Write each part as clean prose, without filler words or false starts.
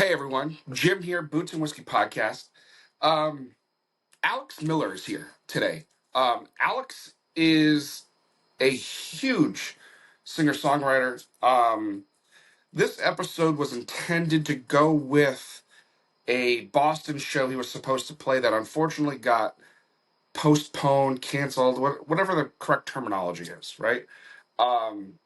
Hey everyone, Jim here, Boots and Whiskey Podcast. Um, Alex Miller is here today. Alex is a huge singer-songwriter. This episode was intended to go with a Boston show he was supposed to play that unfortunately got postponed, canceled, whatever the correct terminology is, right? Um,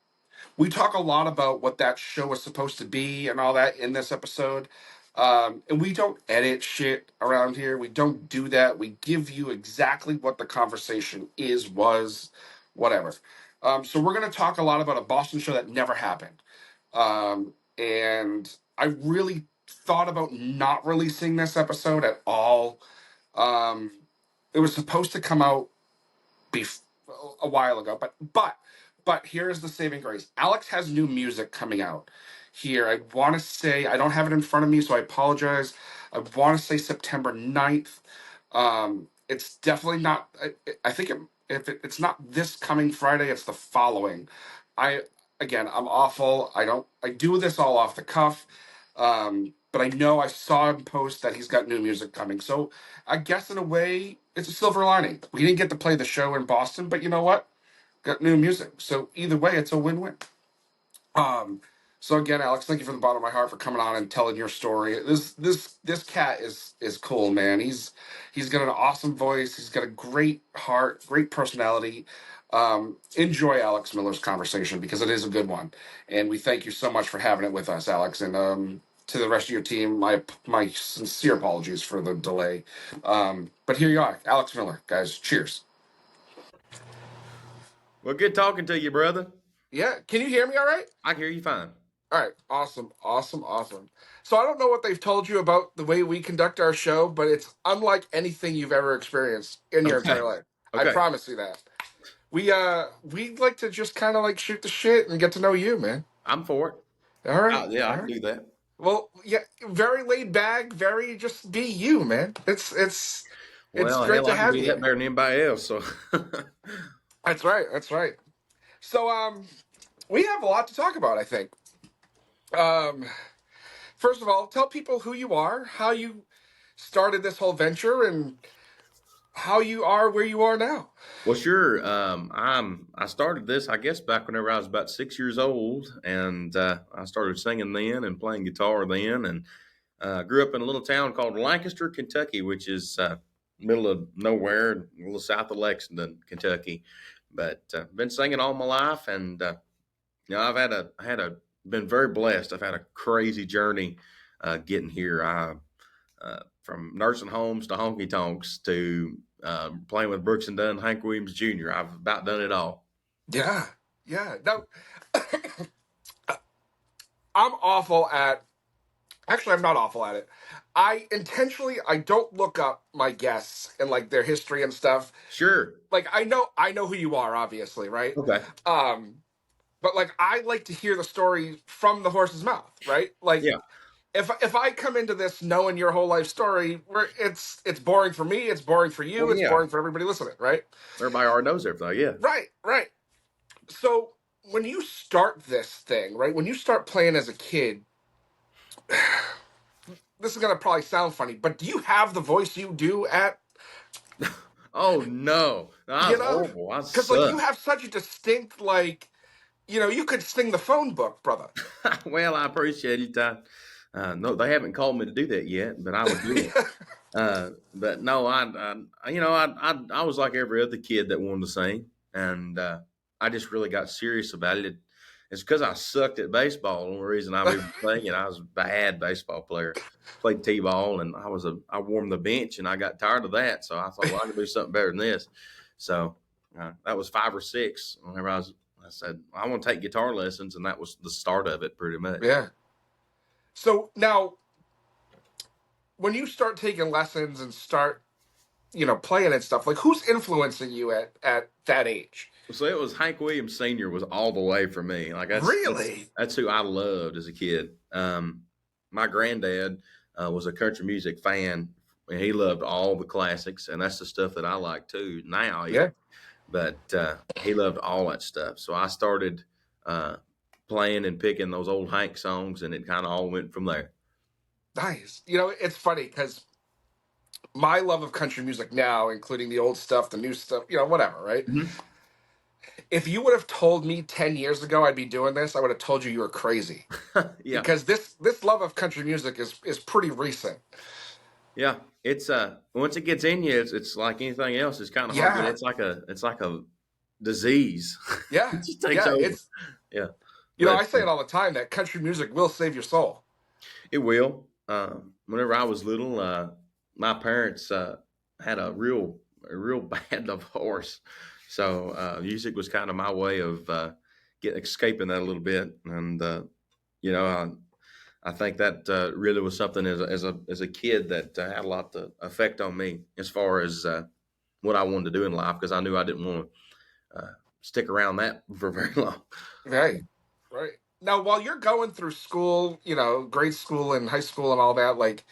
we talk a lot about what that show was supposed to be and all that in this episode. And we don't edit shit around here. We don't do that. We give you exactly what the conversation is, was, whatever. So we're going to talk a lot about a Boston show that never happened. And I really thought about not releasing this episode at all. Um, it was supposed to come out bef- a while ago, but here's the saving grace. Alex has new music coming out here. I want to say, I don't have it in front of me, so I apologize. I want to say September 9th. It's definitely not, I think it's not this coming Friday, it's the following. I, again, I'm awful. I do this all off the cuff. But I know I saw him post that he's got new music coming. So I guess in a way, it's a silver lining. We didn't get to play the show in Boston, but you know what? Got new music. So either way, it's a win-win. Um, so again, Alex, thank you from the bottom of my heart for coming on and telling your story. This cat is cool, man. He's got an awesome voice. He's got a great heart, great personality. Enjoy Alex Miller's conversation because it is a good one, and we thank you so much for having it with us, Alex. And to the rest of your team, my sincere apologies for the delay. But here you are, Alex Miller, guys. Cheers. Well, good talking to you, brother. Yeah, can you hear me all right? I can hear you fine. All right, awesome, awesome, awesome. So I don't know what they've told you about the way we conduct our show, but it's unlike anything you've ever experienced in your Okay. entire life. I Okay. promise you that. We like to just kind of like shoot the shit and get to know you, man. I'm for it. All right, Yeah, all I can right. do that. Well, yeah, very laid back, very just be you, man. It's Well, great hell, to I can have do you that here. better than anybody else. So, That's right, that's right. So we have a lot to talk about, I think. Um, First of all, tell people who you are, how you started this whole venture, and how you are where you are now. well, sure. I started this, I guess, back whenever I was about 6 years old, and I started singing then and playing guitar then, and grew up in a little town called Lancaster, Kentucky, which is middle of nowhere, a little south of Lexington, Kentucky. But been singing all my life, and been very blessed. I've had a crazy journey getting here. From nursing homes to honky tonks to playing with Brooks and Dunn, Hank Williams Jr. I've about done it all. Yeah, yeah. No, I'm awful at. Actually, I'm not awful at it. I don't look up my guests and like their history and stuff. Sure. Like I know who you are, obviously, right? Okay. Um, but like I like to hear the story from the horse's mouth, right? Like Yeah. if I come into this knowing your whole life story, where it's boring for me, it's boring for you, Well, it's yeah. boring for everybody listening, right? Everybody already knows everything. Yeah. Right, right. So when you start this thing, right? When you start playing as a kid, this is gonna probably sound funny, but do you have the voice you do at Oh no, I you was know? horrible. I Because like you suck. have such a distinct like you could sing the phone book, brother. Well, I appreciate it. No, they haven't called me to do that yet, but I would do it. But no, I was like every other kid that wanted to sing, and I just really got serious about it. It's because I sucked at baseball. The only reason I'm even playing it, I was a bad baseball player. Played t-ball, and I warmed the bench, and I got tired of that. So I thought, well, I can do something better than this. So that was 5 or 6. Whenever I said I want to take guitar lessons, and that was the start of it, pretty much. Yeah. So now when you start taking lessons and start playing and stuff, like who's influencing you at that age? So it was Hank Williams Sr. was all the way for me. Like Really? that's who I loved as a kid. My granddad was a country music fan, and he loved all the classics, and that's the stuff that I like too now. Even, Yeah. but he loved all that stuff. So I started playing and picking those old Hank songs, and it kind of all went from there. Nice. You know, it's funny because my love of country music now, including the old stuff, the new stuff, you know, whatever, right? Mhm. If you would have told me 10 years ago I'd be doing this, I would have told you were crazy. Yeah, Because this love of country music is pretty recent. yeah. It's once it gets in you, it's like anything else. It's kind of hard. Yeah. It's like a disease. Yeah. It just takes Yeah. over. It's, Yeah, you know, but I say it all the time that country music will save your soul. it will. Whenever I was little, my parents had a real bad divorce, so music was kind of my way of getting escaping that a little bit. And you know, I think that really was something as a kid that had a lot to effect on me as far as what I wanted to do in life because I knew I didn't want to stick around that for very long. Right. Right. Now, while you're going through school, you know, grade school and high school and all that, like,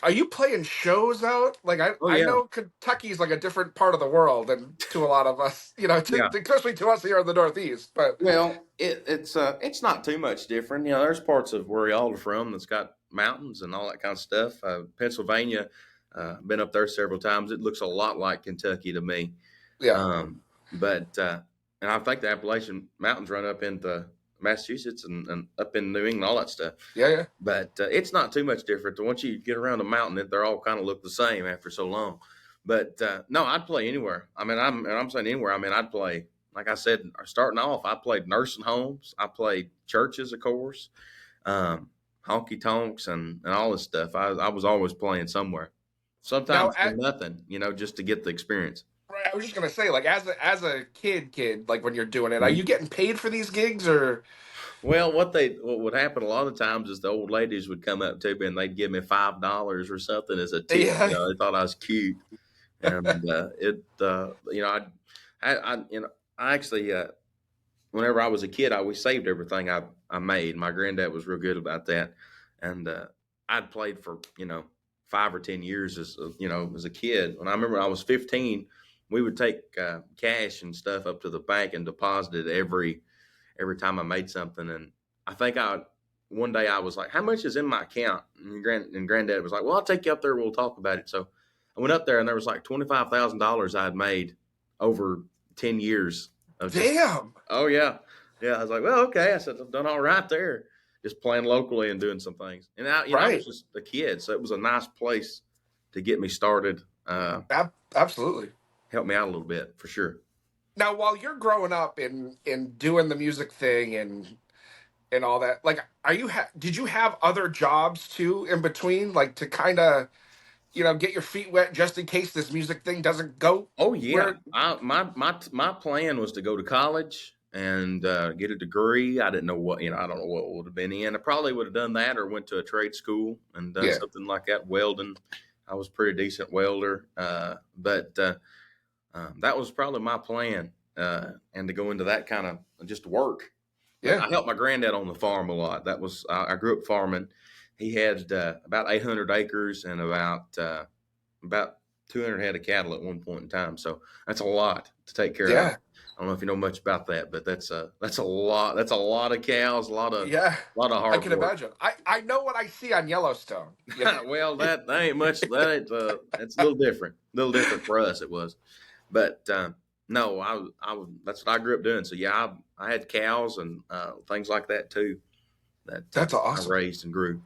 are you playing shows out? Like, Oh I yeah, know Kentucky's like a different part of the world than to a lot of us, you know, yeah. especially to us here in the Northeast. But Well, it's not too much different. You know, there's parts of where y'all are from that's got mountains and all that kind of stuff. Pennsylvania, been up there several times. It looks a lot like Kentucky to me. yeah, But and I think the Appalachian Mountains run up into Massachusetts and up in New England, all that stuff. yeah, yeah, But it's not too much different. Once you get around the mountain, they're all kind of look the same after so long. But no, I'd play anywhere. I mean, I'm saying anywhere. I mean, I'd play. Like I said, starting off, I played nursing homes. I played churches, of course, honky tonks, and all this stuff. I was always playing somewhere. Now, Sometimes for nothing, you know, just to get the experience. right, I was just gonna say, like, as a kid, like when you're doing it, are Mhm. you getting paid for these gigs or? Well, what would happen a lot of times is the old ladies would come up to me and they'd give me $5 or something as a tip. Yeah, You know, they thought I was cute, and you know, you know, I actually whenever I was a kid, I always saved everything I made. My granddad was real good about that, and I'd played for 5 or 10 years as you know as a kid. When I remember I was 15, we would take cash and stuff up to the bank and deposit it every time I made something. And I think I one day I was like, "How much is in my account?" And granddad was like, "Well, I'll take you up there. We'll talk about it." So I went up there and there was like $25,000 I had made over 10 years of just. damn, Oh yeah, yeah. I was like, "Well, okay." I said, "I've done all right there, just playing locally and doing some things." And I was right, just a kid, so it was a nice place to get me started. absolutely. Helped me out a little bit for sure. Now, while you're growing up in doing the music thing and all that, like, did you have other jobs too in between, like to kind of, you know, get your feet wet just in case this music thing doesn't go Oh yeah, where? my plan was to go to college and get a degree. I didn't know what I don't know what would have been in. I probably would have done that or went to a trade school and done Yeah, something like that. Welding, I was a pretty decent welder, but that was probably my plan, and to go into that kind of just work. But yeah, I helped my granddad on the farm a lot. That was I grew up farming. He had about 800 acres and about 200 head of cattle at one point in time. So that's a lot to take care of. yeah, I don't know if you know much about that, but that's a lot. That's a lot of cows, yeah. a lot of I hard can work. imagine. I know what I see on Yellowstone. You know? Well, that ain't much. That ain't. It's a little different for us. It was, but no, that's what I grew up doing. So yeah, I had cows and things like that too that That's I awesome. raised and grew.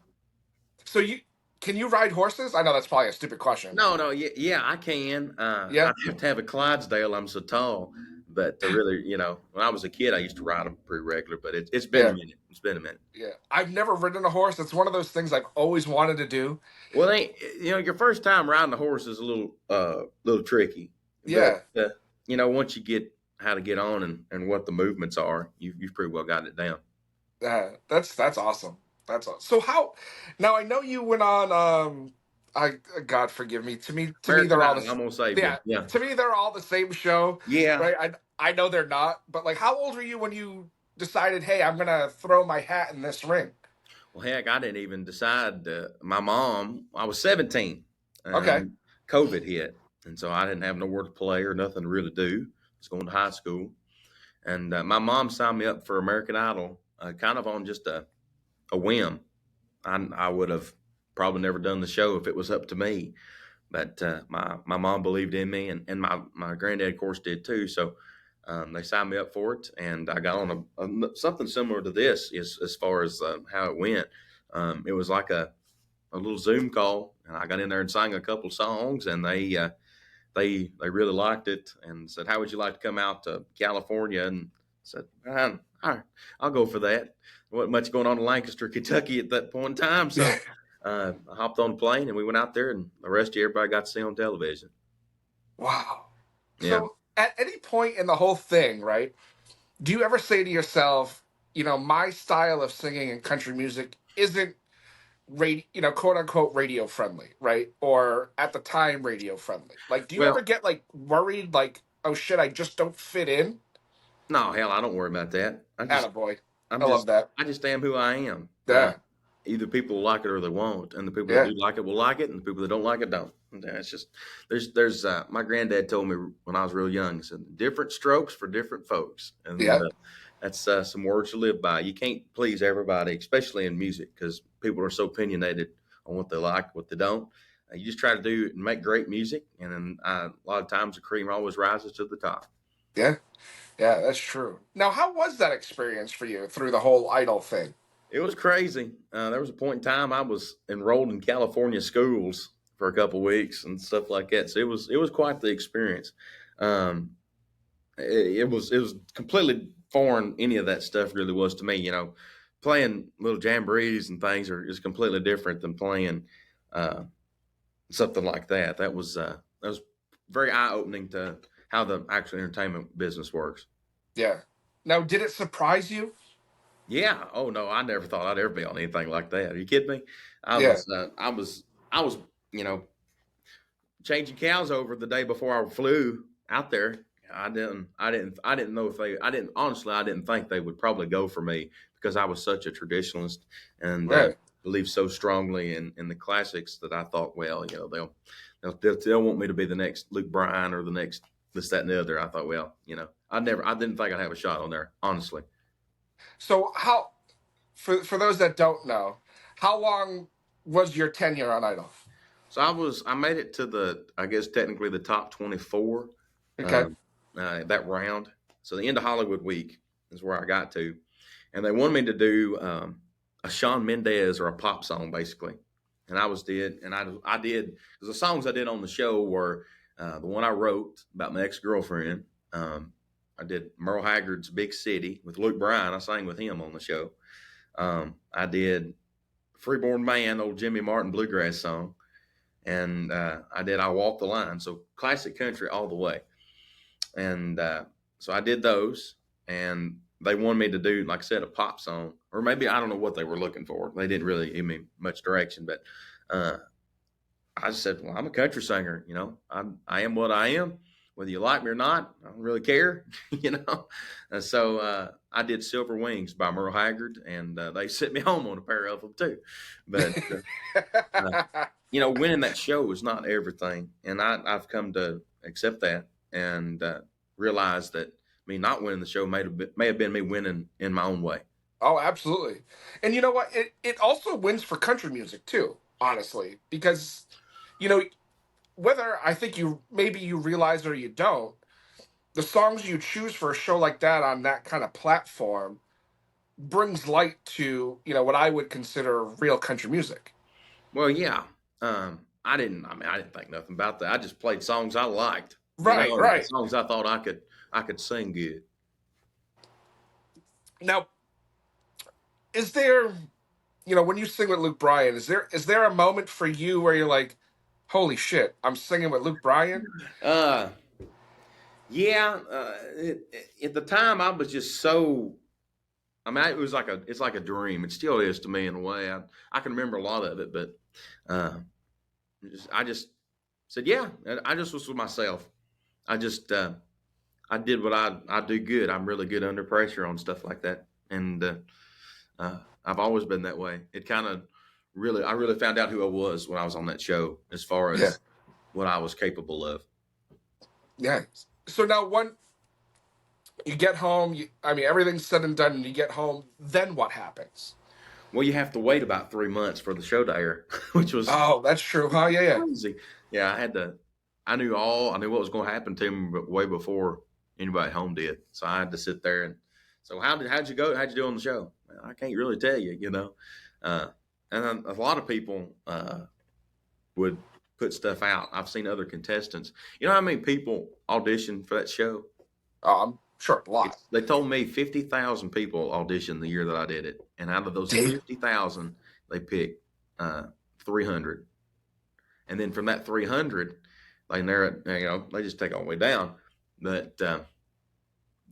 So you can you ride horses? I know that's probably a stupid question. No, no, yeah, yeah, I can. Yeah, I'd have to have a Clydesdale. I'm so tall, but to really, when I was a kid, I used to ride them pretty regular. But it's been a yeah, minute. It's been a minute. yeah. I've never ridden a horse. It's one of those things I've always wanted to do. Well, your first time riding a horse is a little tricky, but Yeah, once you get how to get on and what the movements are, you've pretty well got it down. that's awesome. That's awesome. So how? Now I know you went on. I God forgive me. To me American they're all Idol, this. I'm gonna save you. Yeah, Yeah, to me they're all the same show, yeah. right? I know they're not, but like, how old were you when you decided, hey, I'm gonna throw my hat in this ring? Well, heck, I didn't even decide. My mom, I was 17, Okay, and COVID hit, and so I didn't have nowhere to play or nothing to really do. I was going to high school, and my mom signed me up for American Idol, kind of on just a whim. I would have. probably never done the show if it was up to me. But my mom believed in me, and my granddad, of course, did too. So they signed me up for it, and I got on something similar to this as far as how it went. It was like a little Zoom call, and I got in there and sang a couple of songs, and they really liked it and said, "How would you like to come out to California?" And I said, "All right, I'll go for that." There wasn't much going on in Lancaster, Kentucky at that point in time, so I hopped on a plane and we went out there, and the rest of everybody got to see on television. Wow. Yeah. So at any point in the whole thing, right, do you ever say to yourself, my style of singing and country music isn't quote unquote radio friendly, right? Or at the time radio friendly. Like, do you ever Well, get like worried, like, oh shit, I just don't fit in? no, hell, I don't worry about that. Attaboy. I'm I love just, that. I just am who I am. Yeah. Either people like it or they won't, and the people that Yeah. do like it will like it, and the people that don't like it don't. And it's just there's my granddad told me when I was real young. He said different strokes for different folks, and Yeah. that's some words to live by. You can't please everybody, especially in music, because people are so opinionated on what they like, what they don't. You just try to do and make great music, and then a lot of times the cream always rises to the top. Yeah. Yeah, that's true. Now, how was that experience for you through the whole idol thing? It was crazy. There was a point in time I was enrolled in California schools for a couple of weeks and stuff like that. So it was quite the experience. Um, it was completely foreign. Any of that stuff really was to me. Playing little jamborees and things is completely different than playing uh, something like that. That was very eye opening to how the actual entertainment business works. Yeah. Now, did it surprise you? Yeah. Oh no, I never thought I'd ever be on anything like that. Are you kidding me? I Yeah. was, uh, I was, I was, you know, changing cows over the day before I flew out there. I didn't know if I didn't think they would probably go for me because I was such a traditionalist and Right. believed so strongly in the classics that I thought, well, they'll want me to be the next Luke Bryan or the next this, that, and the other. I thought, well, I didn't think I'd have a shot on there, honestly. So, for those that don't know, how long was your tenure on Idol? So I made it to I guess technically the top 24 Okay. um, that round. So the end of Hollywood week is where I got to, and they wanted me to do a Shawn Mendes or a pop song basically, and I did because the songs I did on the show were the one I wrote about my ex girlfriend. I did Merle Haggard's Big City with Luke Bryan. I sang with him on the show. I did Freeborn Man, old Jimmy Martin bluegrass song, and I did I Walk the Line, so classic country all the way. And so I did those, and they wanted me to do, like I said, a pop song, or maybe I don't know what they were looking for. They didn't really give me much direction, but uh, I just said, "Well, I'm a country singer. I am what I am. Whether you like me or not, I don't really care." And so I did Silver Wings by Merle Haggard, and they sent me home on a pair of them too. But winning that show is not everything, and I've come to accept that and realize that me not winning the show may have been me winning in my own way. Oh, absolutely. And you know what? It also wins for country music too, honestly, because you know whether I think you realize or you don't, the songs you choose for a show like that on that kind of platform brings light to what I would consider real country music. Well, yeah, I didn't think nothing about that. I just played songs I liked, Right, and right. songs I thought I could sing good. Now, is there, when you sing with Luke Bryan, is there a moment for you where you're like, holy shit, I'm singing with Luke Bryan? Uh, yeah, at the time I was just so. I mean, it's like a dream. It still is to me in a way. I can remember a lot of it, but uh, I just said, yeah. I just was with myself. I just I did what I do good. I'm really good under pressure on stuff like that, and I've always been that way. It kind of I really found out who I was when I was on that show, as far Yeah, as what I was capable of. yeah. So now, when you get home, I mean, everything's said and done, and you get home, then what happens? Well, you have to wait about 3 months for the show to air, which was Oh, that's true, huh? Yeah, yeah. crazy. Yeah, I had to. I knew what was going to happen to me, but way before anybody at home did. So I had to sit there and. So how'd you go? How'd you do on the show? Well, I can't really tell you, uh, and then a lot of people would put stuff out. I've seen other contestants. You know how many people auditioned for that show? Oh, I'm sure a lot. They told me 50,000 people auditioned the year that I did it, and out of those Damn. 50,000, they picked 300, and then from that 300, they narrow it. They just take all the way down. But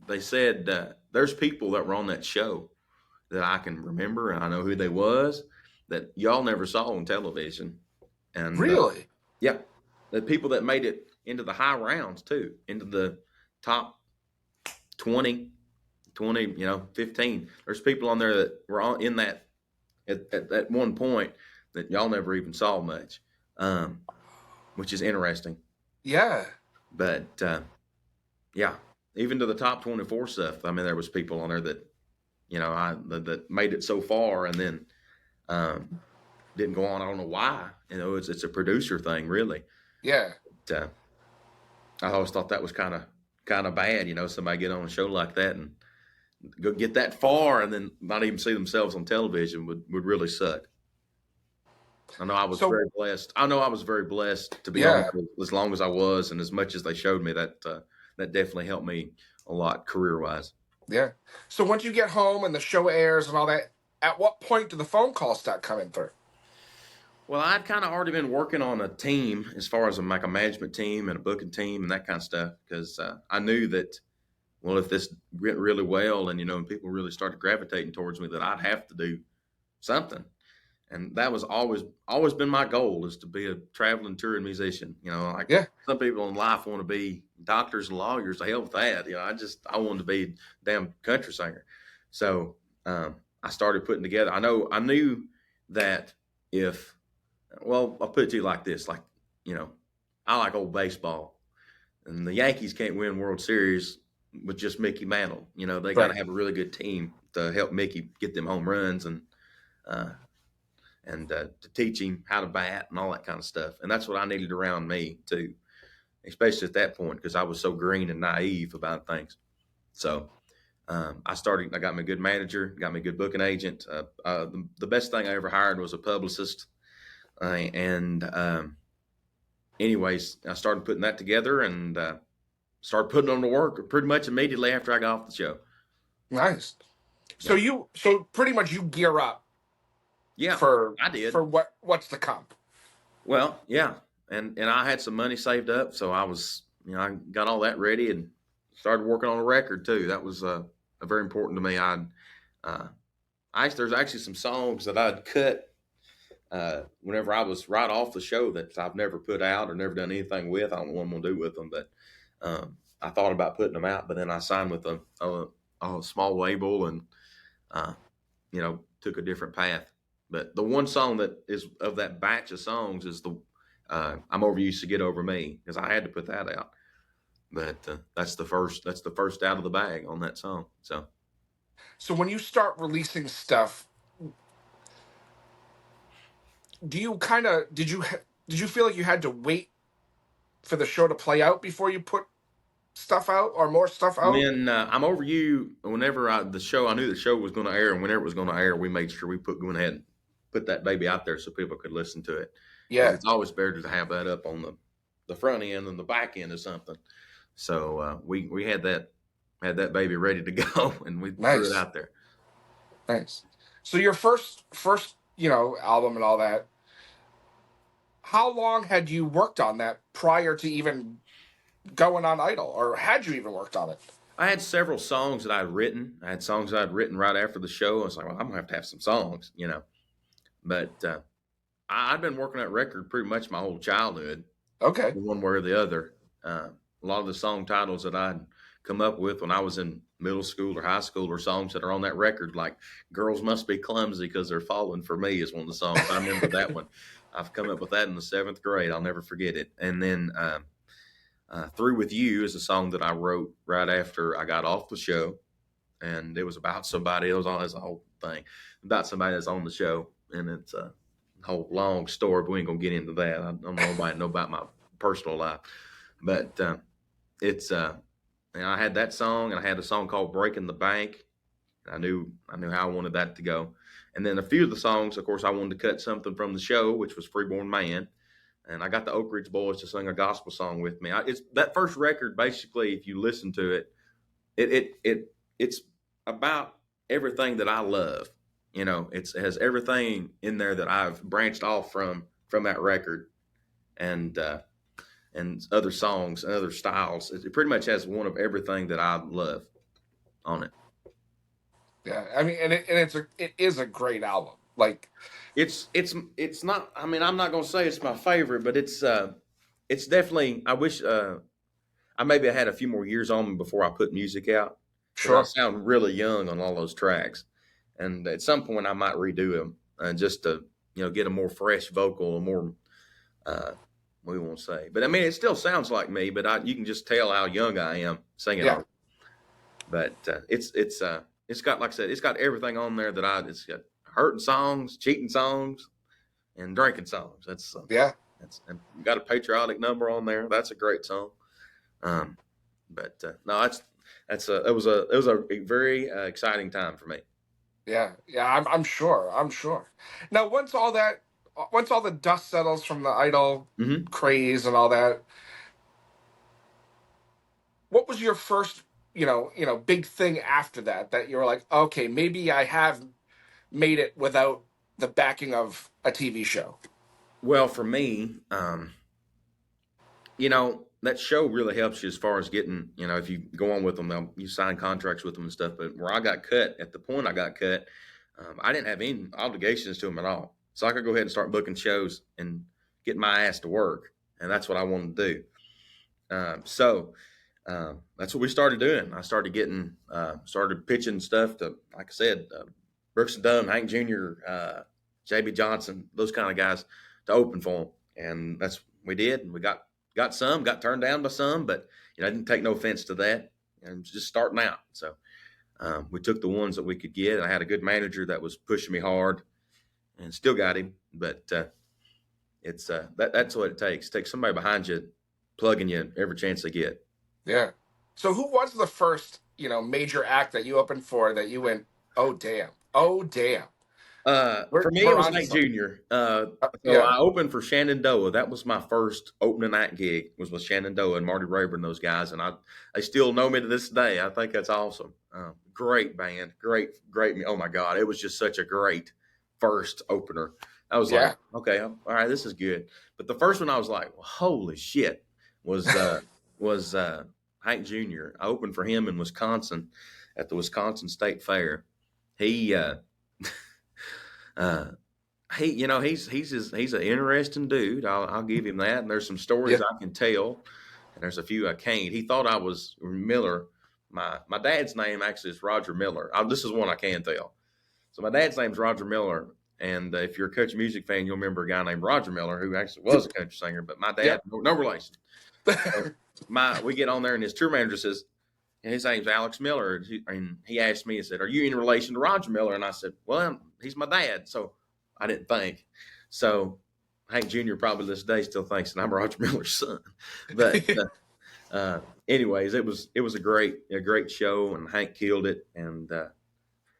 they said there's people that were on that show that I can remember, and I know who they was that y'all never saw on television, and Really? yeah, the people that made it into the high rounds too, into the top 20, 15. There's people on there that were on in that at that one point that y'all never even saw much, which is interesting. Yeah. But yeah, even to the top 24 stuff. I mean, there was people on there that that made it so far and then didn't go on. I don't know why. It's a producer thing, really. Yeah. But, I always thought that was kind of bad. Somebody get on a show like that and go get that far and then not even see themselves on television would really suck. I know I was So very blessed. I know I was very blessed to be on yeah, as long as I was, and as much as they showed me that that definitely helped me a lot career wise. yeah. So once you get home and the show airs and all that, at what point do the phone calls start coming through? Well, I'd kind of already been working on a team as far as like a management team and a booking team and that kind of stuff because I knew that well, if this went really well and and people really started gravitating towards me, that I'd have to do something. And that was always been my goal is to be a traveling touring musician. Like Yeah. some people in life want to be doctors and lawyers. The hell with that. I wanted to be a damn country singer. So I started putting together. I knew that if well, I'll put it to you like this: you know, I like old baseball, and the Yankees can't win World Series with just Mickey Mantle. They got to Right. have a really good team to help Mickey get them home runs uh, and to teach him how to bat and all that kind of stuff. And that's what I needed around me too, especially at that point because I was so green and naive about things. So I got me a good manager, got me a good booking agent. The best thing I ever hired was a publicist. And anyways, I started putting that together and started putting on the work pretty much immediately after I got off the show. Nice. Yeah. So pretty much you gear up Yeah, for I did. what's to come. Well, yeah. And I had some money saved up. So I was, I got all that ready and started working on a record too. That was very important to me. There's actually some songs that I'd cut whenever I was right off the show that I've never put out or never done anything with. I don't know what I'm going to do with them, but I thought about putting them out, but then I signed with a small label and, took a different path. But the one song that is of that batch of songs is the I'm Over You, So Get Over Me, because I had to put that out. But that's the first out of the bag on that song. So So when you start releasing stuff, do you kind of did you feel like you had to wait for the show to play out before you put stuff out or more stuff out? when I'm Over You, whenever I knew the show was going to air, and whenever it was going to air, we made sure we went ahead and put that baby out there so people could listen to it. Because Yeah. it's always better to have that up on the front end than the back end of something. So we had that baby ready to go, and we threw it Nice. out there. Nice. So your first album and all that. How long had you worked on that prior to even going on Idol, or had you even worked on it? I had several songs that I'd written. I had songs that I'd written right after the show. I was like, well, I'm gonna have some songs. But I'd been working that record pretty much my whole childhood, Okay. one way or the other. A lot of the song titles that I'd come up with when I was in middle school or high school are songs that are on that record, like "Girls Must Be Clumsy Because They're Falling for Me" is one of the songs. I remember that one. I've come up with that in the seventh grade. I'll never forget it. And then "Through with You" is a song that I wrote right after I got off the show, and it was about somebody else. All this whole thing. about somebody that's on the show, and it's a whole long story. But we ain't gonna get into that. I don't know nobody know about my personal life, but it's and I had that song, and I had a song called "Breaking the Bank." I knew how I wanted that to go, and then a few of the songs, of course, I wanted to cut something from the show, which was "Freeborn Man." And I got the Oak Ridge Boys to sing a gospel song with me. It's that first record. Basically, if you listen to it, it's about everything that I love. It has everything in there that I've branched off from that record, and other songs and other styles. It pretty much has one of everything that I love on it. Yeah, I mean, it is a great album. Like, It's not. I mean, I'm not gonna say it's my favorite, but it's definitely. I wish I maybe had a few more years on me before I put music out, because I sure, sound really young on all those tracks, and at some point I might redo them, just to get a more fresh vocal, a more uh, we won't say, but I mean it still sounds like me, but you can just tell how young I am singing on yeah, it. But it's got, like I said, it's got everything on there it's got hurting songs, cheating songs, and drinking songs. yeah, And got a patriotic number on there. That's a great song. Um, but no, it was a very exciting time for me. yeah. I'm sure. Now, once all the dust settles from the Idol Hmm. craze and all that, what was your first, big thing after that that you were like, okay, maybe I have made it without the backing of a TV show? Well, for me, that show really helps you as far as getting, if you go on with them, you sign contracts with them and stuff. But where I got cut, at the point I got cut, I didn't have any obligations to them at all. So I could go ahead and start booking shows and get my ass to work. And that's what I wanted to do. That's what we started doing. I started started pitching stuff to, like I said, Brooks and Dunn, Hank Jr., JB Johnson, those kind of guys to open for them. And that's what we did. And we got turned down by some, but I didn't take no offense to that. And just starting out. So we took the ones that we could get. I had a good manager that was pushing me hard, and still got him. But that's what it takes. It takes somebody behind you, plugging you every chance they get. Yeah. So who was the first, major act that you opened for that you went, oh damn, For me, it we're was on to Hank something? Jr. So Yeah, I opened for Shenandoah. That was my first opening act gig. Was with Shenandoah and Marty Rayburn, those guys, and they still know me to this day. I think that's awesome. Great band, great. Oh my God, it was just such a great first opener. I was like, yeah, okay, all right, this is good. But the first one, I was like, well, holy shit, was Hank Jr. I opened for him in Wisconsin at the Wisconsin State Fair. He uh, he's an interesting dude. I'll give him that. And there's some stories yeah. I can tell, and there's a few I can't. He thought I was Miller. My dad's name actually is Roger Miller. This is one I can tell. So my dad's name's Roger Miller, and if you're a country music fan, you'll remember a guy named Roger Miller who actually was a country singer. But my dad, Yep. no relation. So we get on there, and his tour manager says, and his name's Alex Miller. And he asked me, he said, "Are you in relation to Roger Miller?" And I said, "Well, he's my dad." So I didn't think. So Hank Jr. probably this day still thinks that I'm Roger Miller's son. But anyways, it was a great show, and Hank killed it. And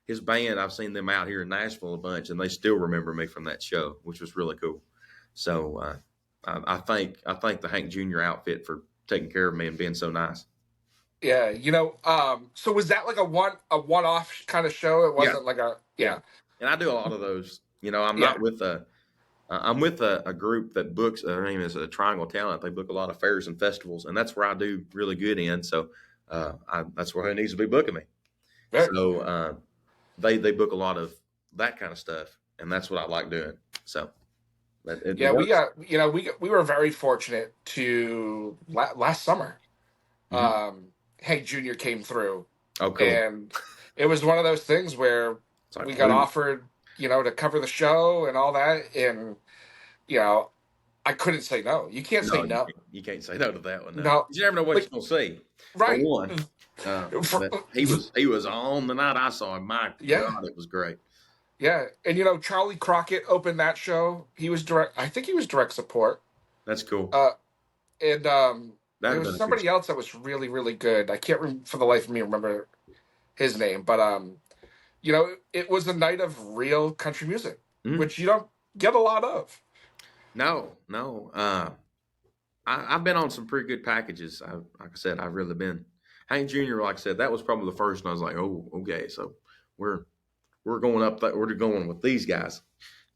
his band, I've seen them out here in Nashville a bunch, and they still remember me from that show, which was really cool. So I thank the Hank Jr. outfit for taking care of me and being so nice. Yeah, so was that like a one off kind of show? It Yeah, wasn't like a yeah. yeah, And I do a lot of those. I'm yeah, not with I'm with a group that books. Their name is a Triangle Talent. They book a lot of fairs and festivals, and that's where I do really good in. So that's where he needs to be booking me. right. So they book a lot of that kind of stuff, and that's what I like doing. So it Yeah, we works. got we were very fortunate to last summer. Hmm. Hank Jr. came through, Oh, cool. and it was one of those things where It's like we got blue. offered, to cover the show and all that, and you know, I couldn't say no. You can't say No, no. you can't say no to that one. No, No, you never know what like you're gonna see. For right. one, For, but he was on the night I saw him. My yeah, God, it was great. Yeah, and Charlie Crockett opened that show. He was direct. I think he was direct support. That's cool. Uh, and That'd there have was been a good somebody show. else that was really really good. I can't for the life of me remember his name, but it was a night of real country music, Mhm. which you don't get a lot of. No, no. I've been on some pretty good packages. Like I said, I've really been. Hank Jr., like I said, that was probably the first, and I was like, oh, okay, so we're we're going up that we're going with these guys.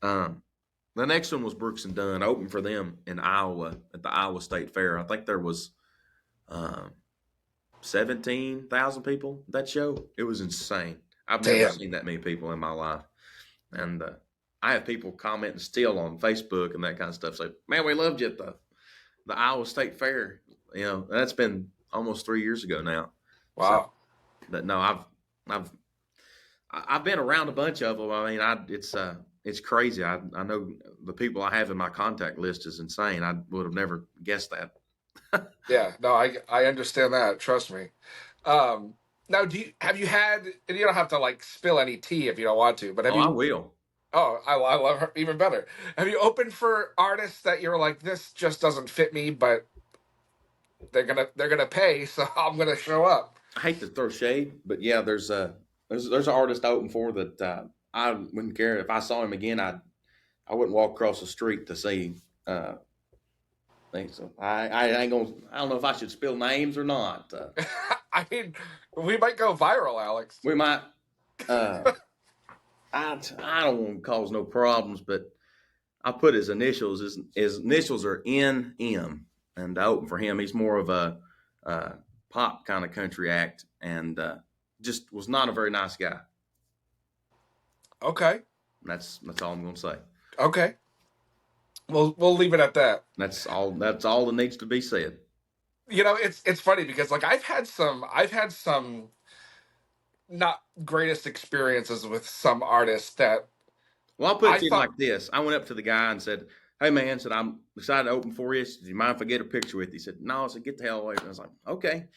Um, the next one was Brooks and Dunn, open for them in Iowa at the Iowa State Fair. I think there was um, 17,000 people at that show. It was insane. I've never Damn. seen that many people in my life, and I have people commenting still on Facebook and that kind of stuff. Say, man, we loved you at the Iowa State Fair. That's been almost 3 years ago now. So, Wow. but no, I've I've been around a bunch of them. I mean, it's crazy. I know the people I have in my contact list is insane. I would have never guessed that. Yeah. No, I understand that. Trust me. Um, Now, have you had? And you don't have to like spill any tea if you don't want to, but have Oh, I you? will. Oh, I love her even better. Have you opened for artists that you're like, this just doesn't fit me, but they're gonna pay, so I'm gonna show up. I hate to throw shade, but yeah, there's an artist I open for that I wouldn't care if I saw him again. I wouldn't walk across the street to see. Uh, Things so. I ain't gonna. I don't know if I should spill names or not. I mean, we might go viral, Alex. We might. Uh, I don't want to cause no problems, but I put his initials. His initials are NM, and I open for him. He's more of a pop kind of country act, and just was not a very nice guy. Okay. That's all I'm gonna say. Okay. We'll leave it at that. That's all. That's all that needs to be said. It's funny because like I've had some not greatest experiences with some artists that Well, I'll put it I to you thought. like this. I went up to the guy and said, "Hey, man," said, "I'm decided to open for you. Do you mind if I get a picture with you?" He said, "No." I said, "Get the hell away." I was like, "Okay."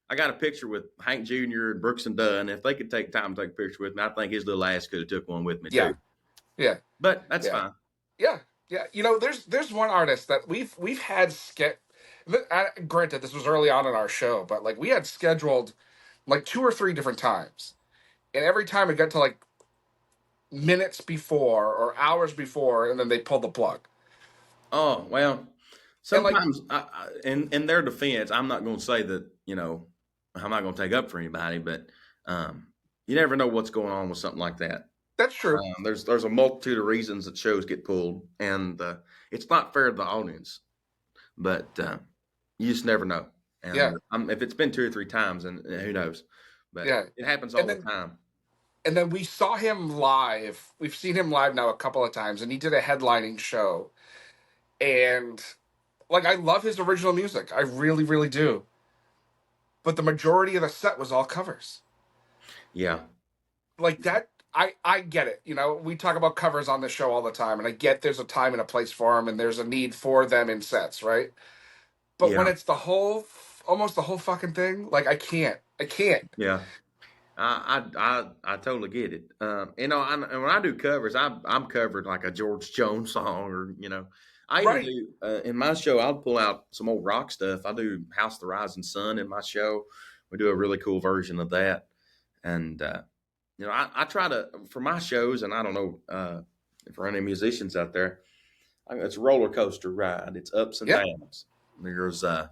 I got a picture with Hank Jr. and Brooks and Dunn. If they could take time to take a picture with me, I think his little ass could have took one with me Yeah. too. Yeah. But that's Yeah. fine. Yeah. Yeah. There's one artist that we've had granted this was early on in our show, but like we had scheduled like two or three different times, and every time it got to like minutes before or hours before, and then they pulled the plug. Oh well, And like, sometimes in their defense, I'm not going to say that I'm not going to take up for anybody, but um, you never know what's going on with something like that. that's true. There's a multitude of reasons that shows get pulled, and it's not fair to the audience. But you just never know. And Yeah. if it's been two or three times, and who knows? But Yeah. it happens And all the then time. and then we saw him live. We've seen him live now a couple of times, and he did a headlining show. And like, I love his original music. I really, really do. But the majority of the set was all covers. Yeah, Like that, I get it. We talk about covers on the show all the time, and I get there's a time and a place for them, and there's a need for them in sets, right? But when yeah, it's almost the whole fucking thing, like I can't. yeah. I totally get it. And when I do covers, I'm covered like a George Jones song, or I even Right. do in my show. I'll pull out some old rock stuff. I do House of the Rising Sun in my show. We do a really cool version of that, and I try to for my shows, and I don't know for any musicians out there. It's a roller coaster ride. It's ups and Yeah. downs. There's uh,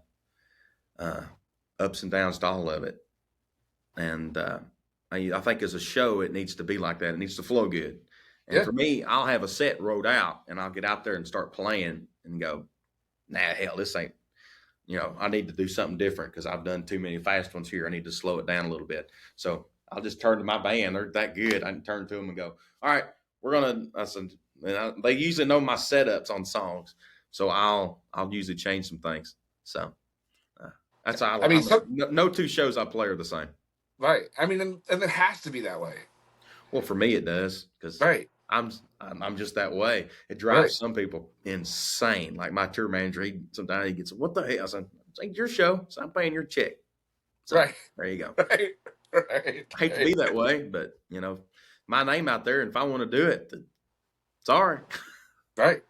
ups and downs to all of it, and I think as a show, it needs to be like that. It needs to flow good. And Yeah. for me, I'll have a set wrote out, and I'll get out there and start playing, and go, nah, hell, this ain't. I need to do something different because I've done too many fast ones here. I need to slow it down a little bit. So I'll just turn to my band. They're that good. I can turn to them and go, all right, we're gonna. I said, they usually know my setups on songs, so I'll usually change some things. So uh, that's how I mean, no two shows I play are the same. right. I mean, and it has to be that way. Well, for me, it does because Right. I'm just that way. It Right. drives some people insane. Like my tour manager, sometimes he gets, what the hell? I said, it's like your show, so I'm paying your check. So Right. there you go. Right. Right. I hate to be Right. that way, but my name out there, and if I want to do it, then sorry. Right.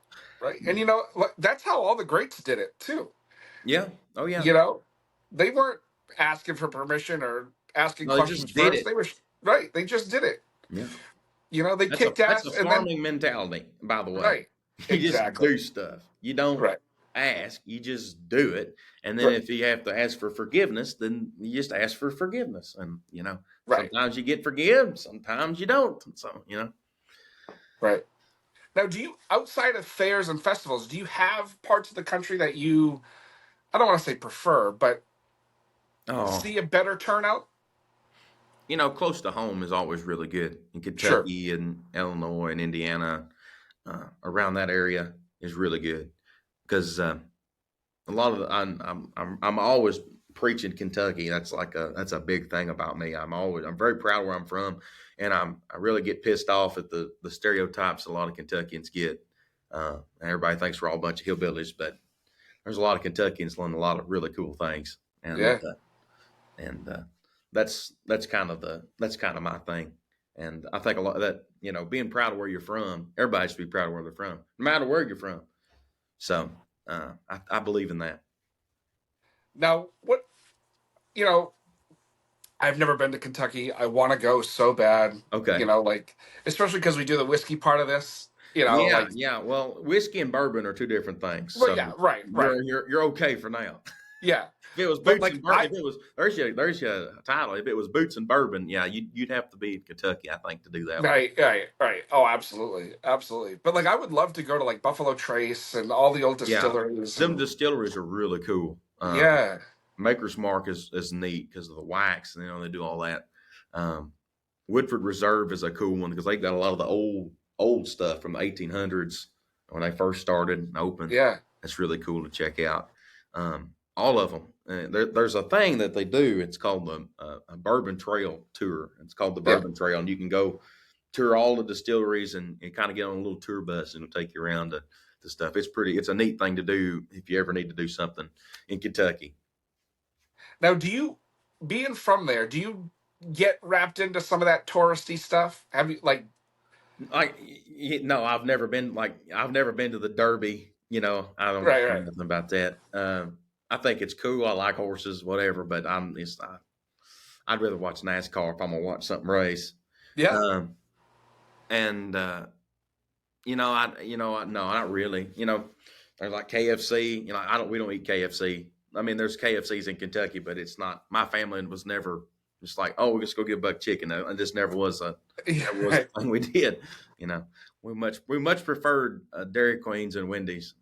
Right. And that's how all the greats did it too. Yeah. Oh yeah. You know, they weren't asking for permission or asking No, they questions just did first. it. They were right. They just did it. Yeah. They kicked That's a ass and then farming mentality, by the way. right. You just Exactly. do stuff. You don't Right. ask, you just do it. And then Right. if you have to ask for forgiveness, then you just ask for forgiveness. And Right. sometimes you get forgiven, sometimes you don't. And so, Right. Now, do you outside of fairs and festivals, do you have parts of the country that you I don't want to say prefer, but oh, see a better turnout? close to home is always really good. In Sure. Kentucky and Illinois and Indiana, around that area is really good because a lot of I'm always preaching Kentucky. That's a big thing about me. I'm very proud of where I'm from, and I really get pissed off at the stereotypes a lot of Kentuckians get. And everybody thinks we're all a bunch of hillbillies, but there's a lot of Kentuckians learn a lot of really cool things, Yeah. and that's kind of my thing. And I think a lot of that, being proud of where you're from, everybody should be proud of where they're from, no matter where you're from. So I believe in that. Now, what you know, I've never been to Kentucky. I want to go so bad. Okay. Like especially because we do the whiskey part of this. Yeah, Like yeah. Well, whiskey and bourbon are two different things. well, So yeah, right, right, you're okay for now. yeah. If it was But boots like and bourbon, I if it was there's your title. If it was boots and bourbon, yeah, you'd have to be in Kentucky, I think, to do that one. right, right, right. Oh, absolutely, absolutely. But like I would love to go to like Buffalo Trace and all the old Yeah, distilleries them and distilleries are really cool. yeah, Maker's Mark is neat because of the wax, and they do all that. Um, Woodford Reserve is a cool one because they got a lot of the old stuff from the 1800s when they first started and opened. yeah, That's really cool to check out. All of them. There's a thing that they do. It's called a Bourbon Trail tour. It's called the yeah. Bourbon Trail, and you can go tour all the distilleries and kind of get on a little tour bus and it'll take you around to stuff. It's a neat thing to do if you ever need to do something in Kentucky. Now, do you being from there? Do you get wrapped into some of that touristy stuff? Have you like No, I've never been to the Derby. I don't right, know right? nothing about that. I think it's cool. I like horses, whatever. But I'd rather watch NASCAR if I'm gonna watch something race. Yeah, Um, and no, not really. There's like KFC. We don't eat KFC. I mean, there's KFCs in Kentucky, but it's not. My family was never just like, oh, we just go get a buck chicken. And this never was right. a thing we did. You know, we much preferred Dairy Queens and Wendy's.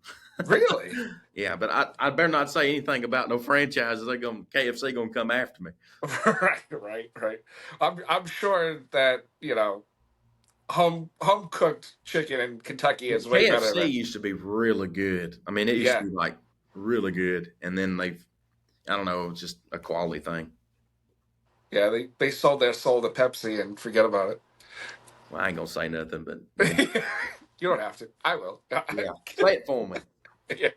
Really? Yeah, but I better not say anything about no franchises. KFC gonna come after me. Right, right, right. I'm sure that home cooked chicken in Kentucky is way better KFC than used to be really good. I mean, it used to yeah, be like really good, and then I don't know, it's just a quality thing. yeah. They sold their soul to Pepsi and forget about Well, I ain't gonna say nothing, but it. You don't have to. I will. yeah, say it for me. Yeah.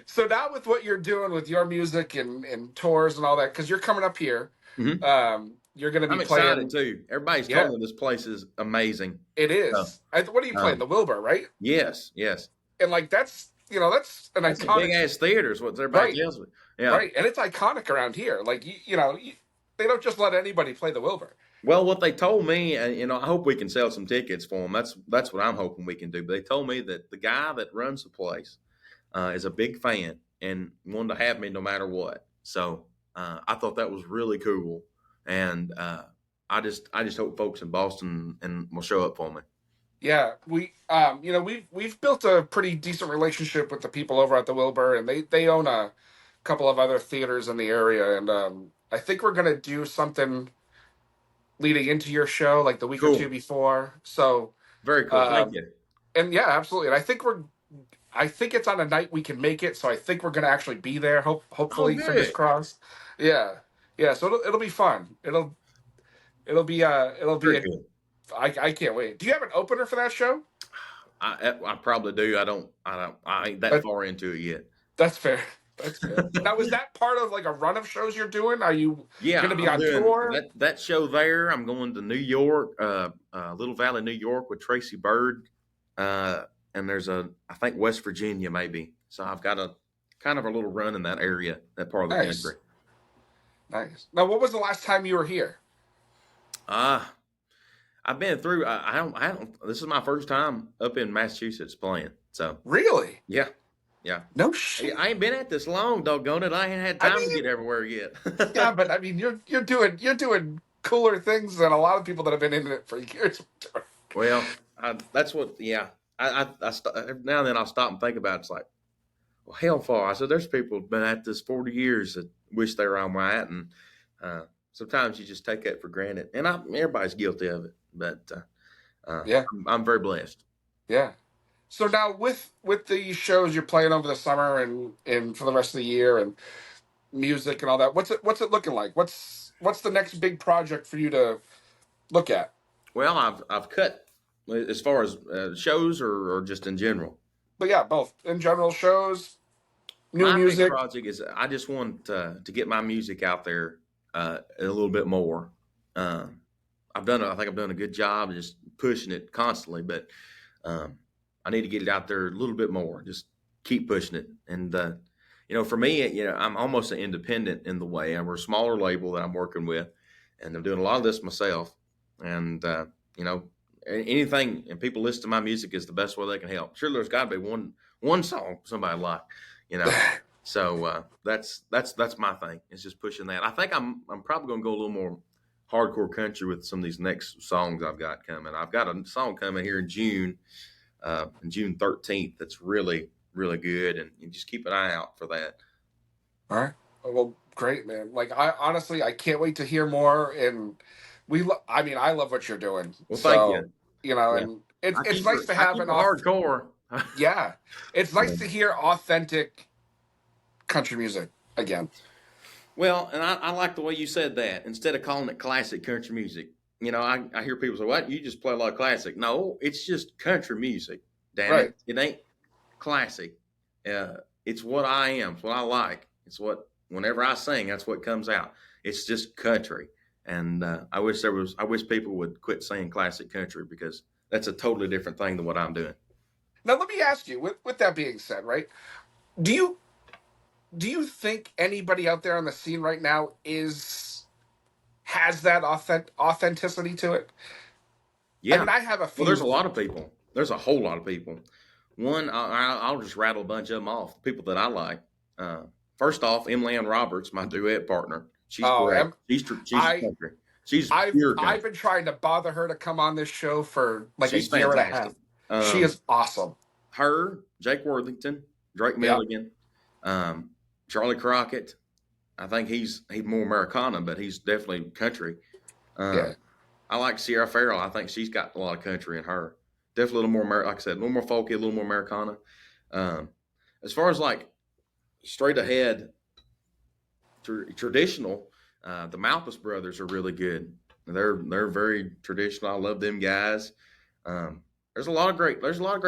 So now with what you're doing with your music and tours and all that, because you're coming up here, Hmm. you're going to be I'm excited playing. too. Everybody's Yeah, told me this place is amazing. it So, is. What are you playing? um, The Wilbur, right? yes, yes, And like that's an that's a big iconic, ass theater. Is what everybody right? tells me. Yeah. Right, and it's iconic around here. Like they don't just let anybody play the Wilbur. Well, what they told me, and I hope we can sell some tickets for them. That's what I'm hoping we can do. But they told me that the guy that runs the place is a big fan and wanted to have me no matter what. So I thought that was really cool, and I just hope folks in Boston and will show up for me. Yeah, we've built a pretty decent relationship with the people over at the Wilbur, and they own a couple of other theaters in the area, and I think we're gonna do something leading into your show, like the week or two Cool, before. So, very cool. Thank um, you. and yeah, absolutely. And I think it's on a night we can make it. So I think we're gonna actually be there. Oh, Hopefully, fingers good. crossed. Yeah, yeah. So it'll be fun. It'll be Very a. good. I can't wait. Do you have an opener for that show? I probably do. I ain't that That far into it yet. that's fair. That's good. Now, is that part of like a run of shows you're doing? Are you going Yeah, to be I'm on doing tour? that show there. I'm going to New York, Little Valley, New York, with Tracy Bird, uh, and there's I think West Virginia maybe. So I've got a kind of a little run in that area, that part of the country. Nice, nice. Now, what was the last time you were here? Uh I've been through. I don't. This is my first time up in Massachusetts playing. So Really? yeah, yeah. No I shit. ain't been at this long, doggone it. I ain't had I time to mean, get everywhere yet. yeah, but I mean, you're doing cooler things than a lot of people that have been in it for years. Well, that's what. Yeah, every now and then I'll stop and think about it. It's like, well, hell, far. I said, there's people who've been at this 40 years that wish they were on my at, and uh, sometimes you just take that for granted. And everybody's guilty of it, but Yeah, I'm very blessed. yeah. So now with the shows you're playing over the summer and for the rest of the year and music and all that, what's it looking like? What's the next big project for you to look at? Well, I've cut as far as shows or just in general. But yeah, both in general shows, new My next music. project is I just want to get my music out there a little bit more. Um, I think I've done a good job of just pushing it constantly, but um, I need to get it out there a little bit more. Just keep pushing it. And for me, I'm almost an independent in the way. I'm a smaller label that I'm working with, and I'm doing a lot of this myself. And you know, anything and people listen to my music is the best way they can help. Sure, there's got to be one song somebody like, you know. So that's my thing. It's just pushing that. I think I'm probably going to go a little more hardcore country with some of these next songs I've got coming. I've got a song coming here in June, June 13th. That's really really good, and you just keep an eye out for that. All right. Well, great, man. Like I honestly, I can't wait to hear more. And I mean, I love what you're doing. Well, thank So you. Yeah, and it's nice to I have keep an it off. hardcore. Yeah, it's nice to hear authentic country music again. Well, and I like the way you said that. Instead of calling it classic country music, I hear people say, "What? You just play a lot of classic?" No, it's just country music. Damn it, Right. it ain't classic. It's what I am. It's what I like. It's what whenever I sing, that's what comes out. It's just country, and I wish people would quit saying classic country because that's a totally different thing than what I'm doing. Now let me ask you. With that being said, right? Do you do you think anybody out there on the scene right now is has that authenticity to it? I Yeah. mean, I have a Well, there's a few. lot of people. There's a whole lot of people. One, I'll just rattle a bunch of them off. People that I like. Uh, First off, Emily Ann Roberts, my duet partner. She's Oh, great. She's I country. She's I've pure I've country. been trying to bother her to come on this show for like a She's year and a fantastic. half. She Um, is awesome. Her, Jake Worthington, Drake Yeah, Milligan, um, Charlie Crockett. I think he's more Americana, but he's definitely country. yeah, Um, I like Sierra Farrell. I think she's got a lot of country in her. Definitely a little more, like I said, a little more folky, a little more Americana. Um, as far as like straight ahead traditional, the Malpas brothers are really good. They're very traditional. I love them guys. Um, there's a lot of great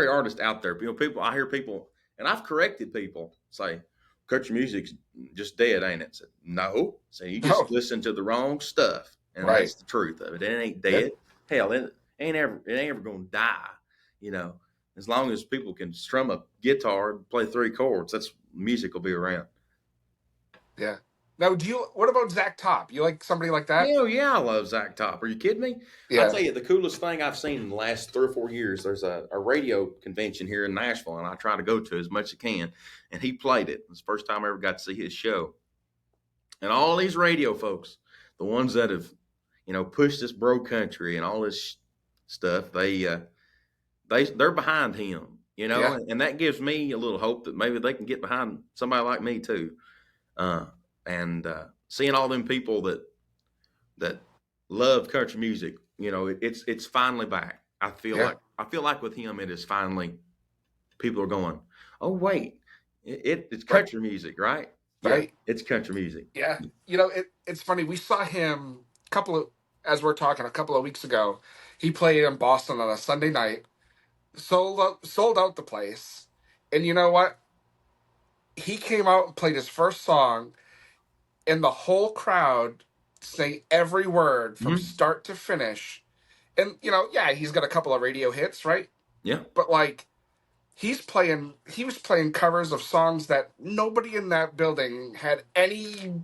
artists out there. People I hear people, and I've corrected people say country music's just dead, ain't it? So, no, so you just no, listen to the wrong stuff, and right, that's the truth of it. It ain't yeah, dead. Hell, it ain't ever gonna die. You know, as long as people can strum a guitar and play three chords, that's music will be around. yeah. Now, What about Zach Top? You like somebody like that? Hell yeah, I love Zach Top. Are you kidding me? I Yeah. tell you, the coolest thing I've seen in the last 3 or 4 years, there's a radio convention here in Nashville, and I try to go to as much as I can. And he played it. It's the first time I ever got to see his show. And all these radio folks, the ones that have, pushed this bro country and all this stuff, they're behind him, Yeah. and that gives me a little hope that maybe they can get behind somebody like me too. Uh, and seeing all them people that love country music. It's finally back. Yeah. I feel like with him, it is finally people are going. Oh wait, it's Right. country music, right? Yeah, Right. it's country music. Yeah. It's funny. We saw him as we're talking, a couple of weeks ago. He played in Boston on a Sunday night. Sold out the place. And you know what? he came out and played his first song, and the whole crowd sang every word from Mhm. start to finish. And yeah, he's got a couple of radio hits, right? Yeah. But like he was playing covers of songs that nobody in that building had any.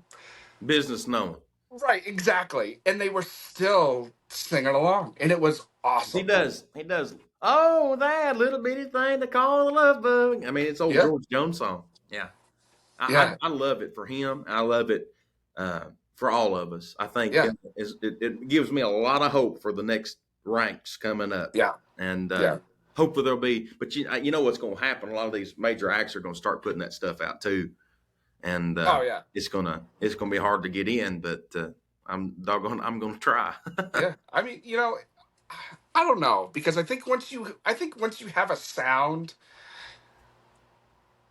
Business knowing. Right, exactly. And they were still singing along, and it was He awesome. does. He does. Oh, that little bitty thing they call the love bug. I mean, it's old Yeah, George Jones song. Yeah. yeah, I love it for him. I love it for all of us. I think yeah, it gives me a lot of hope for the next ranks coming up, yeah, and yeah. hopefully there'll be. But you know what's going to happen? A lot of these major acts are going to start putting that stuff out too, and Oh yeah, it's gonna be hard to get in. But I'm gonna try. yeah. I mean, I don't know, because I think once you have a sound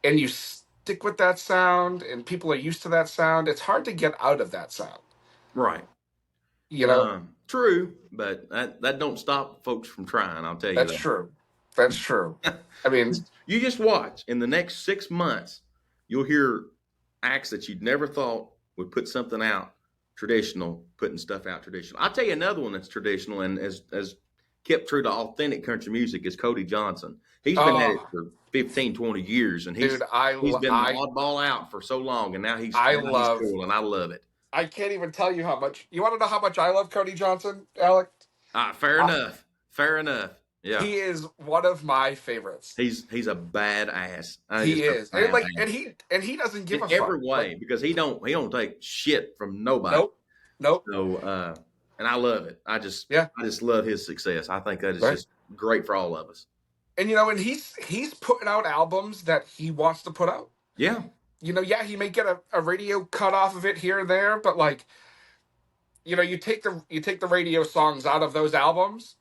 and you stick with that sound and people are used to that sound, it's hard to get out of that sound. Right. You know, True, but that don't stop folks from trying. I'll tell you that's that. true. That's true. I mean, You just watch. In the next 6 months, you'll hear acts that you'd never thought would put something out traditional, putting stuff out traditional. I'll tell you another one that's traditional and as kept true to authentic country music is Cody Johnson. He's been at it oh, for 15, 20 years, and dude, he's been the oddball out for so long, and I now he's love. cool, and I love it. I can't even tell you how much. You want to know how much I love Cody Johnson, Alec? Fair Uh, enough. Fair enough. Yeah. he is one of my favorites. He's a badass. He Just a is, and like, badass and he doesn't give in a fuck. every Like, way because he don't take shit from nobody. nope, nope. So and I love it. Yeah, I just love his success. I think that is right. just great for all of us. And and he's putting out albums that he wants to put out. Yeah, Yeah, he may get a radio cut off of it here and there, but like, you take the radio songs out of those albums,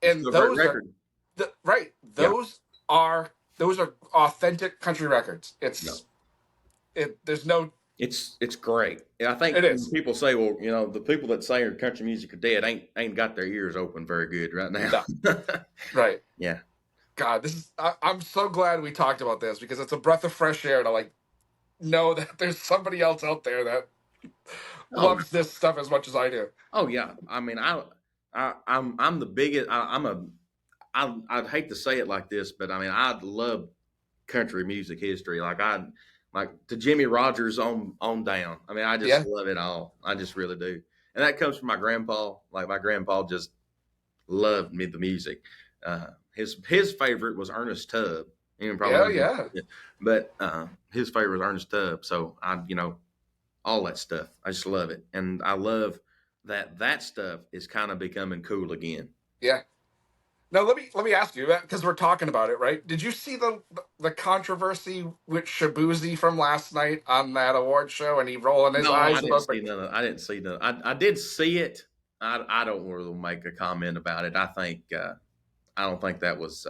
it's and still a great record. right. Yeah, Those are authentic country records. no, There's no. it's great. And I think It when is. people say, well, the people that say country music are dead ain't got their ears open very good right now. No, right. Yeah. God, I'm so glad we talked about this, because it's a breath of fresh air to like know that there's somebody else out there that Oh, loves this stuff as much as I do. oh yeah. I mean, I'm the biggest. I'd hate to say it like this, but I mean, I love country music history. Like to Jimmy Rogers on down. I mean, I just Yeah, love it all. I just really do. And that comes from my grandpa. Like my grandpa just loved me the music. His favorite was Ernest Tubb. You yeah, probably, yeah, but his favorite was Ernest Tubb. So all that stuff. I just love it, and I love that stuff is kind of becoming cool again. yeah. Now let me ask you that, because we're talking about it, right? Did you see the controversy with Shabuzi from last night on that award show, and he rolling his No, I eyes didn't about see none of. I didn't see none. I did see it. I don't really make a comment about it. I don't think that was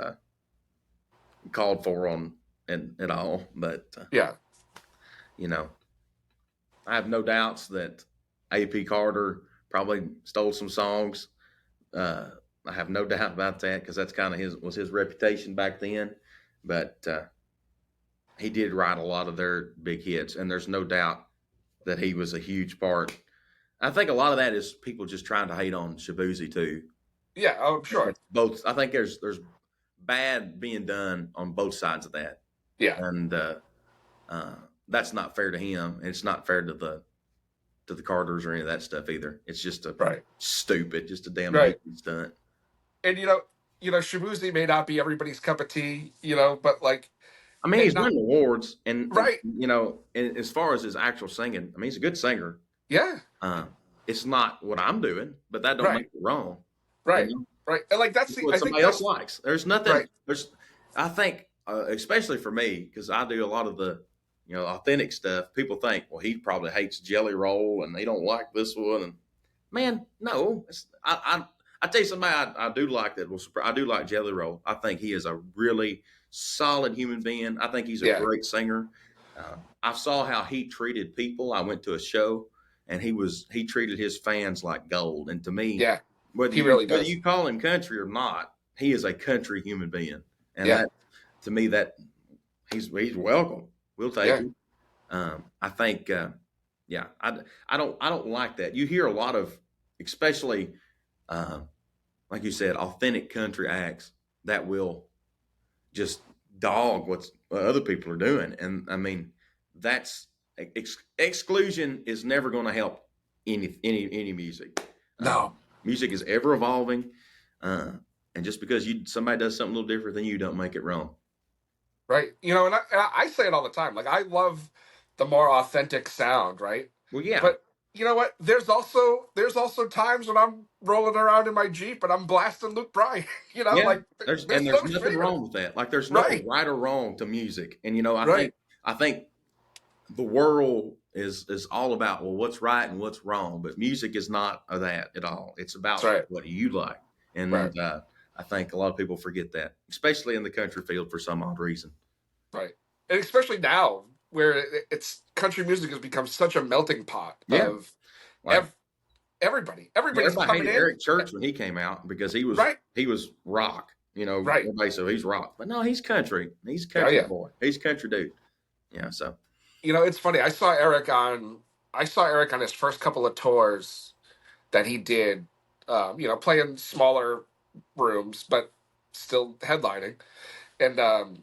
called for on at all. But yeah, you know, I have no doubts that AP Carter probably stole some songs. Uh, I have no doubt about that because that's kind of his reputation back then. But he did write a lot of their big hits, and there's no doubt that he was a huge part. I think a lot of that is people just trying to hate on Shabuzi too. yeah. Oh, sure. It's both. I think there's bad being done on both sides of that, Yeah, and uh, that's not fair to him. And it's not fair to the Carters or any of that stuff either. It's just a right, stupid, just a damn right. lazy stunt. And Shabuzi may not be everybody's cup of tea, but like, I mean, and he's not winning awards, and right. and as far as his actual singing, I mean, he's a good singer. Yeah, Uh, it's not what I'm doing, but that don't make right, it wrong. You right, know, right. And like, it's what I think somebody else that's likes. There's nothing. right. I think, especially for me, because I do a lot of the, authentic stuff. People think, well, he probably hates Jelly Roll, and they don't like this one. And man, no, I tell you somebody I do like that. I do like Jelly Roll. I think he is a really solid human being. I think he's a Yeah, great singer. I saw how he treated people. I went to a show, and he treated his fans like gold. And to me, yeah. whether He you really whether does. you call him country or not, he is a country human being. And Yeah, that to me that he's welcome. We'll take Yeah. it. I think, yeah, I don't like that. You hear a lot of, especially, uh, like you said, authentic country acts that will just dog what other people are doing, and I mean, that's exclusion is never going to help any music. No. Music is ever evolving, uh, and just because somebody does something a little different than you, don't make it wrong. Right. And I say it all the time. Like, I love the more authentic sound, right? Well, yeah, But you know what? There's also times when I'm rolling around in my Jeep and I'm blasting Luke Bryan. yeah. Like, there's There's no nothing shame in wrong it. with that. Like there's no Right. right or wrong to music, and Right. I think the world is all about, well, what's right and what's wrong, but music is not that at all. It's That's about right. what you like, Right. and I think a lot of people forget that, especially in the country field for some odd reason. Right. And especially now, where it's country music has become such a melting pot Yeah, of like ev- everybody. Everybody's everybody coming hated in. Eric Church when he came out because Right. he was rock. Right. Everybody said he's rock, but no, he's country. He's a Yeah. country Yeah. boy. He's a country dude. Yeah, so It's funny. I saw Eric on his first couple of tours that he did. Playing smaller rooms, but still headlining. And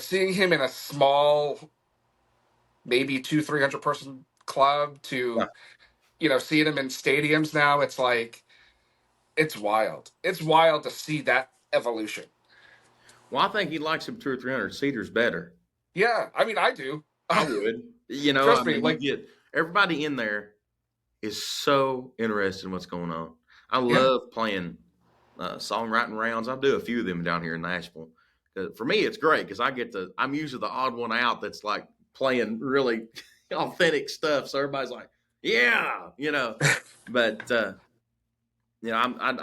seeing him in a small, maybe 200-300 person club yeah. to seeing him in stadiums now, it's like it's wild. It's wild to see that evolution. Well, I think he likes him 200 or 300 seaters better. Yeah, I mean, I do. I would. I Trust me, mean, you like, get everybody in there is so interested in what's going on. I yeah, love playing songwriting rounds. I do a few of them down here in Nashville. For me, it's great because I'm usually the odd one out that's like playing really authentic stuff. So everybody's like, yeah, But I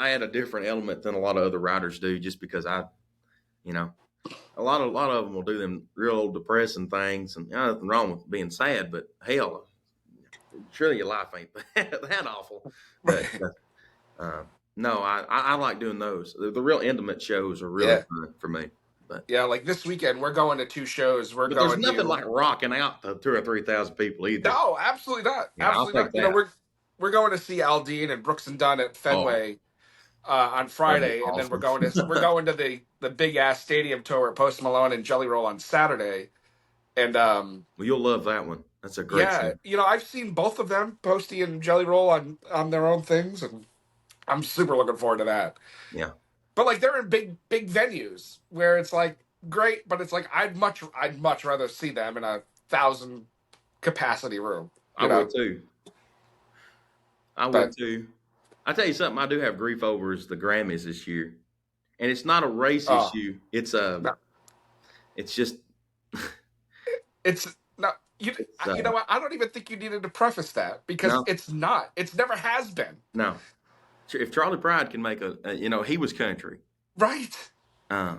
add a different element than a lot of other writers do, just because you know, a lot of them will do them real depressing things, and nothing wrong with being sad, but hell, surely your life ain't that awful. But uh, no, I like doing those. The real intimate shows are really yeah, fun for me. But yeah. Like this weekend, we're going to two shows. We're but there's going nothing to like rocking out to 2 or 3 thousand people either. No, absolutely not, I'll absolutely take not. that. We're going to see Aldine and Brooks and Dunn at Oh, Fenway on that'd be Friday, and then we're awesome. going to the big ass stadium tour at Post Malone and Jelly Roll on Saturday. And Well, you'll love that one. That's a great show. yeah, I've seen both of them, Posty and Jelly Roll, on their own things, and I'm super looking forward to that. Yeah, But like they're in big venues where it's like great, but it's like I'd much rather see them in a 1,000 capacity room, I would too. I would But too. I tell you something, I do have grief over is the Grammys this year, and it's not a race oh issue. no, It's just it's not. it's You know what? I don't even think you needed to preface that because no, it's not. It's never has been. no. If Charlie Pride can make he was country. Right. Uh,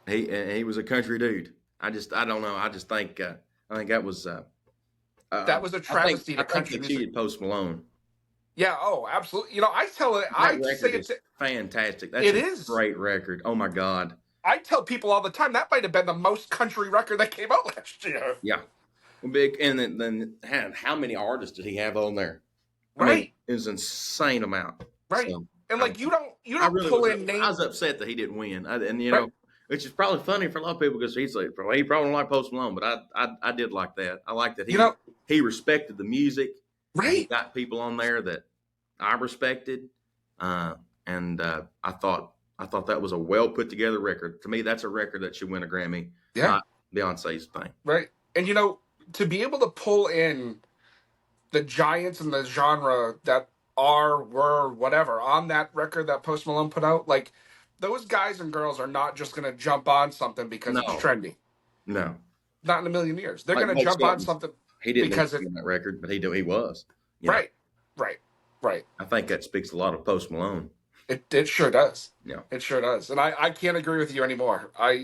he was a country dude. I don't know. I think that was That was a travesty I to think country they music. cheated Post Malone. Yeah. Oh, absolutely. That I say record it. is fantastic. That's It a is. great record. Oh my God. I tell people all the time that might have been the most country record that came out last year. Yeah. Big, and then how many artists did he have on there? I mean, Right. it was an insane amount. Right. So And I, like you I don't really pull was. in I name. was upset that he didn't win, and Right. which is probably funny for a lot of people because he's like, well, he probably don't like Post Malone, but I did like that. I like that You know. he respected the music, and he Right. got people on there that I respected, and I thought that was a well put together record. To me, that's a record that should win a Grammy, Yeah. not Beyonce's thing. Right. And to be able to pull in the giants in the genre that were whatever on that record that Post Malone put out, like those guys and girls are not just going to jump on something because it's No, trendy. no. Not in a million years. They're Like going to Blake jump on Shelton's, something he didn't need because to be it. on that record, but he was. Right. Right. Right. I think that speaks a lot of Post Malone. It sure does. Yeah. It sure does. And I can't agree with you anymore. I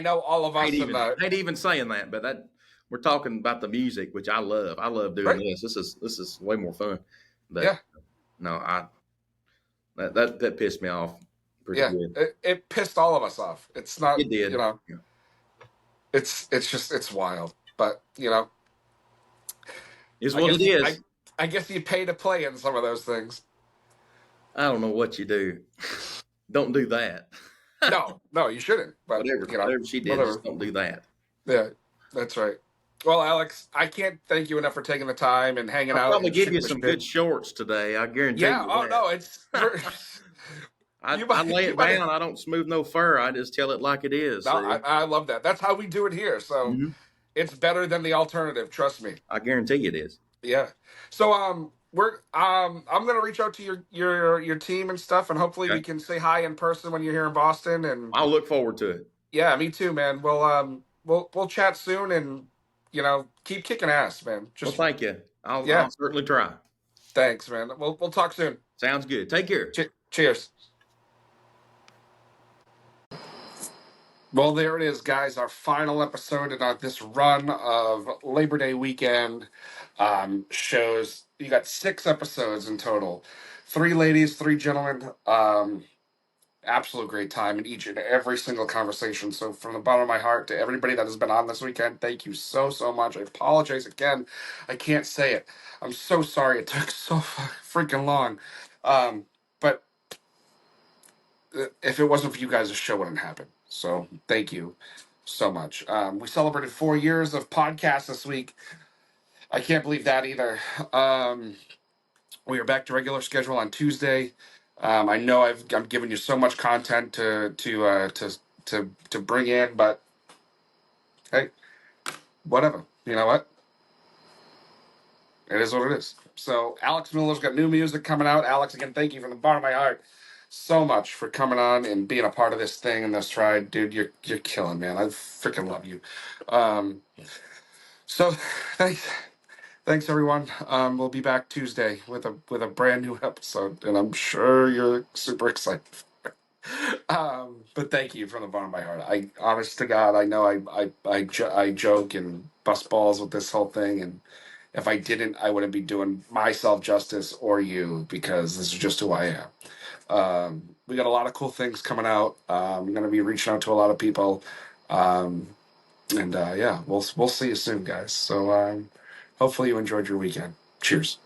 know all of us in the Hate even saying that, but that we're talking about the music, which I love. I love doing right. this. This is way more fun. But Yeah. no, that pissed me off pretty Yeah. good. It pissed all of us off. It's not. It did. Yeah. it's wild. But you know, Is I what it guess is. I guess you pay to play in some of those things. I don't know what you do. Don't do that. No, no, you shouldn't. But Whatever, you know, whatever she did, whatever. just don't do that. Yeah, that's right. Well, Alex, I can't thank you enough for taking the time and hanging I'll out probably and give you shooting the some shit. good shorts today. I guarantee Yeah. you Oh no, that. you I lay you it might. down. I don't smooth no fur. I just tell it like it is. No, See, I love that. That's how we do it here. So hmm it's better than the alternative. Trust me. I guarantee it is. Yeah. So we're I'm gonna reach out to your team and stuff, and hopefully we Okay, can say hi in person when you're here in Boston. And I'll look forward to it. yeah, me too, man. We'll chat soon, and keep kicking ass, man. Well, Just thank you. yeah. I'll certainly try. Thanks, man. We'll talk soon. Sounds good. Take care. Cheers. Well, there it is, guys. Our final episode in this run of Labor Day weekend shows. You got 6 episodes in total. 3 ladies, 3 gentlemen. Absolute great time in each and every single conversation. So, from the bottom of my heart to everybody that has been on this weekend, thank you so much. I apologize again. I can't say it. I'm so sorry it took so freaking long. But if it wasn't for you guys, the show wouldn't happen. So thank you so much. We celebrated 4 years of podcasts this week. I can't believe that either. We are back to regular schedule on Tuesday. I know I'm giving you so much content to bring in, but hey, whatever. You know what? It is what it is. So Alex Miller's got new music coming out. Alex, again, thank you from the bottom of my heart so much for coming on and being a part of this thing and this ride, dude. You're killing, man. I freaking love you. Um, so thanks, thanks everyone. We'll be back Tuesday with a brand new episode, and I'm sure you're super excited. But thank you from the bottom of my heart. I, honest to God, I know I joke and bust balls with this whole thing, and if I didn't, I wouldn't be doing myself justice or you, because this is just who I am. We got a lot of cool things coming out. I'm going to be reaching out to a lot of people, um, and yeah, we'll see you soon, guys. So hopefully you enjoyed your weekend. Cheers.